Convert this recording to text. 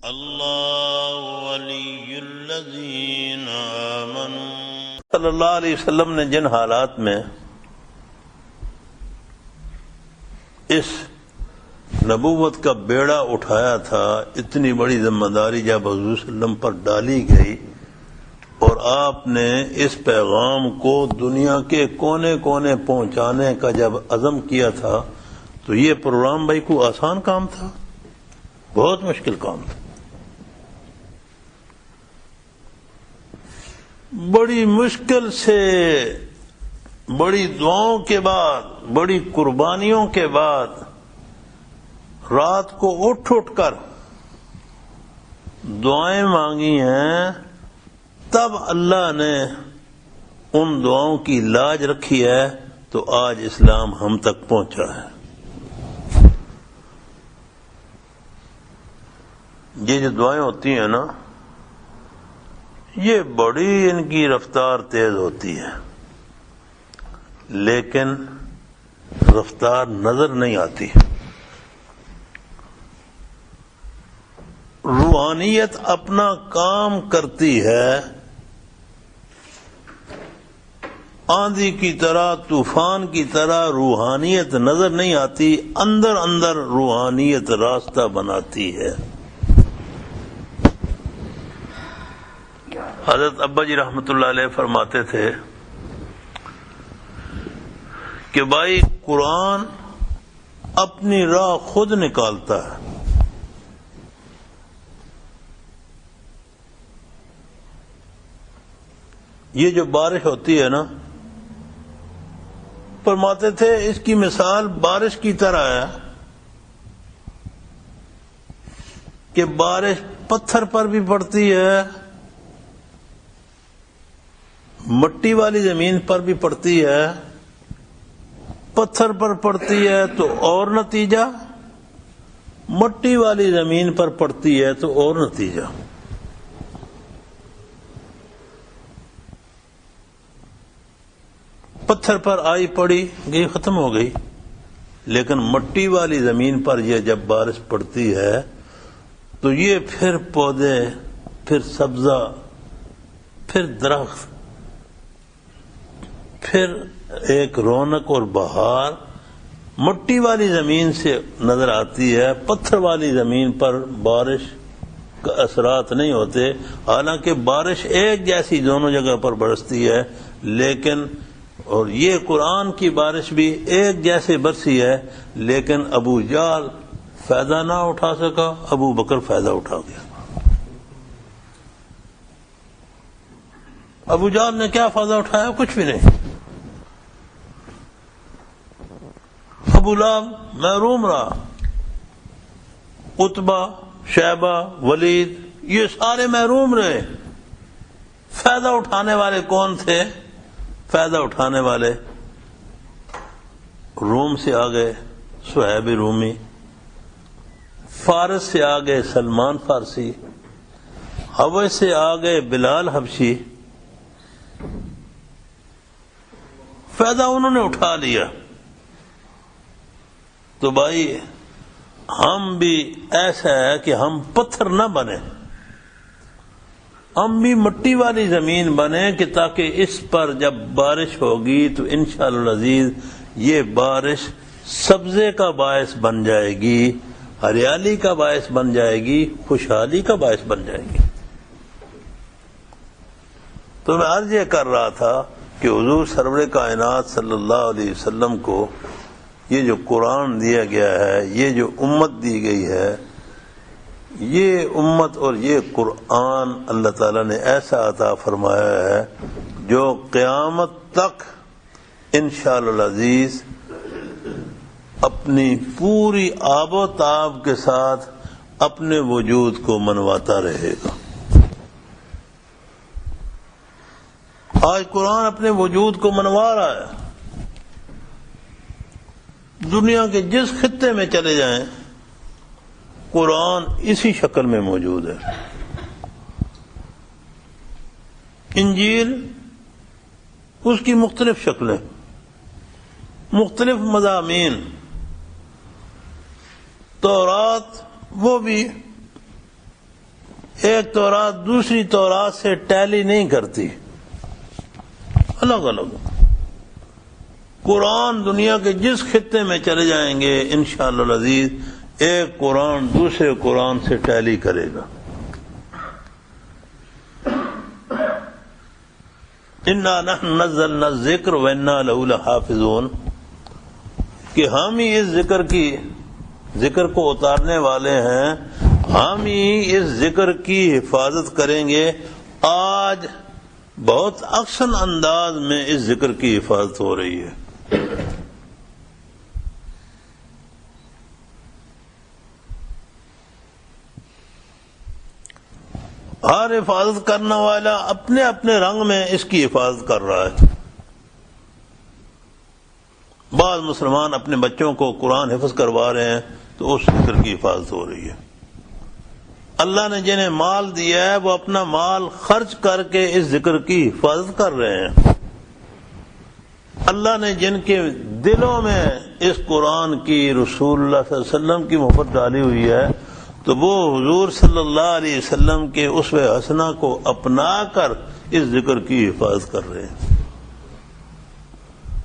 اللہ ولی الذین آمنوا۔ صلی اللہ علیہ وسلم نے جن حالات میں اس نبوت کا بیڑا اٹھایا تھا، اتنی بڑی ذمہ داری جب حضور صلی اللہ علیہ وسلم پر ڈالی گئی اور آپ نے اس پیغام کو دنیا کے کونے کونے پہنچانے کا جب عزم کیا تھا، تو یہ پروگرام بھائی کو آسان کام تھا؟ بہت مشکل کام تھا۔ بڑی مشکل سے، بڑی دعاؤں کے بعد، بڑی قربانیوں کے بعد رات کو اٹھ کر دعائیں مانگی ہیں، تب اللہ نے ان دعاؤں کی لاج رکھی ہے تو آج اسلام ہم تک پہنچا ہے۔ یہ جو دعائیں ہوتی ہیں نا، یہ بڑی ان کی رفتار تیز ہوتی ہے، لیکن رفتار نظر نہیں آتی۔ روحانیت اپنا کام کرتی ہے، آندھی کی طرح، طوفان کی طرح روحانیت نظر نہیں آتی، اندر اندر روحانیت راستہ بناتی ہے۔ حضرت ابا جی رحمۃ اللہ علیہ فرماتے تھے کہ بھائی قرآن اپنی راہ خود نکالتا ہے۔ یہ جو بارش ہوتی ہے نا، فرماتے تھے اس کی مثال بارش کی طرح ہے کہ بارش پتھر پر بھی پڑتی ہے، مٹی والی زمین پر بھی پڑتی ہے۔ پتھر پر پڑتی ہے تو اور نتیجہ، مٹی والی زمین پر پڑتی ہے تو اور نتیجہ۔ پتھر پر آئی پڑی گئی، ختم ہو گئی، لیکن مٹی والی زمین پر یہ جب بارش پڑتی ہے تو یہ پھر پودے، پھر سبزہ، پھر درخت، پھر ایک رونق اور بہار مٹی والی زمین سے نظر آتی ہے۔ پتھر والی زمین پر بارش کا اثرات نہیں ہوتے، حالانکہ بارش ایک جیسی دونوں جگہ پر برستی ہے، لیکن اور یہ قرآن کی بارش بھی ایک جیسے برسی ہے، لیکن ابو جہل فائدہ نہ اٹھا سکا، ابو بکر فائدہ اٹھا گیا۔ ابو جہل نے کیا فائدہ اٹھایا؟ کچھ بھی نہیں۔ ابو لہب محروم رہا، عتبہ، شیبہ، ولید، یہ سارے محروم رہے۔ فائدہ اٹھانے والے کون تھے؟ فائدہ اٹھانے والے روم سے آ گئے صہیب رومی، فارس سے آ گئے سلمان فارسی، حبش سے آ گئے بلال حبشی۔ فائدہ انہوں نے اٹھا لیا۔ تو بھائی ہم بھی ایسا ہے کہ ہم پتھر نہ بنے، ہم بھی مٹی والی زمین بنے، کہ تاکہ اس پر جب بارش ہوگی تو انشاءاللہ العزیز یہ بارش سبزے کا باعث بن جائے گی، ہریالی کا باعث بن جائے گی، خوشحالی کا باعث بن جائے گی۔ تو میں عرض یہ کر رہا تھا کہ حضور سرور کائنات صلی اللہ علیہ وسلم کو یہ جو قرآن دیا گیا ہے، یہ جو امت دی گئی ہے، یہ امت اور یہ قرآن اللہ تعالیٰ نے ایسا عطا فرمایا ہے جو قیامت تک انشاءاللہ العزیز اپنی پوری آب و تاب کے ساتھ اپنے وجود کو منواتا رہے گا۔ آج قرآن اپنے وجود کو منوا رہا ہے۔ دنیا کے جس خطے میں چلے جائیں قرآن اسی شکل میں موجود ہے۔ انجیل اس کی مختلف شکلیں، مختلف مضامین، تورات وہ بھی ایک تورات دوسری تورات سے ٹیلی نہیں کرتی، الگ الگ۔ قرآن دنیا کے جس خطے میں چلے جائیں گے انشاءاللہ العزیز ایک قرآن دوسرے قرآن سے ٹیلی کرے گا۔ انا نحن نزلنا الذکر وانا لہ لحافظون، کہ ہم ہی اس ذکر کو اتارنے والے ہیں، ہم ہی اس ذکر کی حفاظت کریں گے۔ آج بہت احسن انداز میں اس ذکر کی حفاظت ہو رہی ہے۔ ہر حفاظت کرنے والا اپنے اپنے رنگ میں اس کی حفاظت کر رہا ہے۔ بعض مسلمان اپنے بچوں کو قرآن حفظ کروا رہے ہیں تو اس ذکر کی حفاظت ہو رہی ہے۔ اللہ نے جنہیں مال دیا ہے وہ اپنا مال خرچ کر کے اس ذکر کی حفاظت کر رہے ہیں۔ اللہ نے جن کے دلوں میں اس قرآن کی، رسول اللہ صلی اللہ علیہ وسلم کی محبت ڈالی ہوئی ہے تو وہ حضور صلی اللہ علیہ وسلم کے اسوہ حسنہ کو اپنا کر اس ذکر کی حفاظت کر رہے ہیں۔